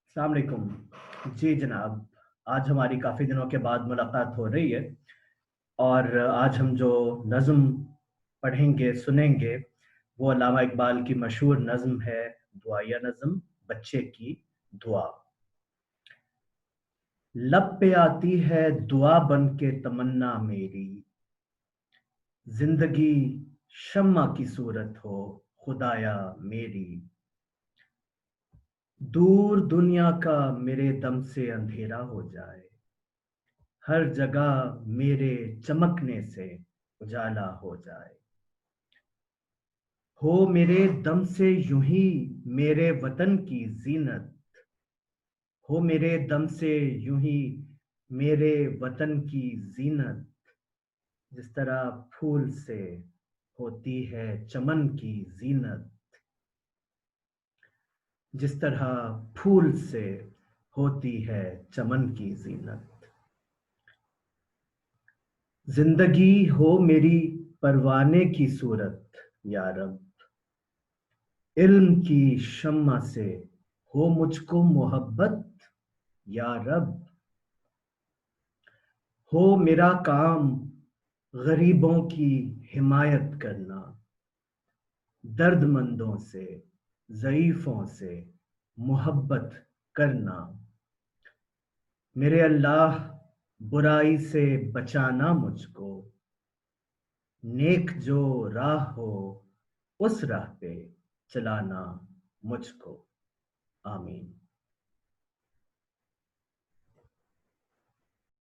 अस्सलाम वालेकुम। जी जनाब, आज हमारी काफ़ी दिनों के बाद मुलाकात हो रही है और आज हम जो नज़्म पढ़ेंगे, सुनेंगे, वो अल्लामा इकबाल की मशहूर नज़्म है, दुआया नज़्म, बच्चे की दुआ। लब पे आती है दुआ बन के तमन्ना मेरी, ज़िंदगी शम्मा की सूरत हो खुदाया मेरी। दूर दुनिया का मेरे दम से अंधेरा हो जाए, हर जगह मेरे चमकने से उजाला हो जाए। हो मेरे दम से यूं ही मेरे वतन की जीनत, हो मेरे दम से यूं ही मेरे वतन की जीनत, जिस तरह फूल से होती है चमन की जीनत, जिस तरह फूल से होती है चमन की जीनत। जिंदगी हो मेरी परवाने की सूरत या रब, इल्म की शम्मा से हो मुझको मोहब्बत या रब। हो मेरा काम गरीबों की हिमायत करना, दर्दमंदों से ज़ईफ़ों से मोहब्बत करना। मेरे अल्लाह बुराई से बचाना मुझको, नेक जो राह हो उस राह पे चलाना मुझको। आमीन।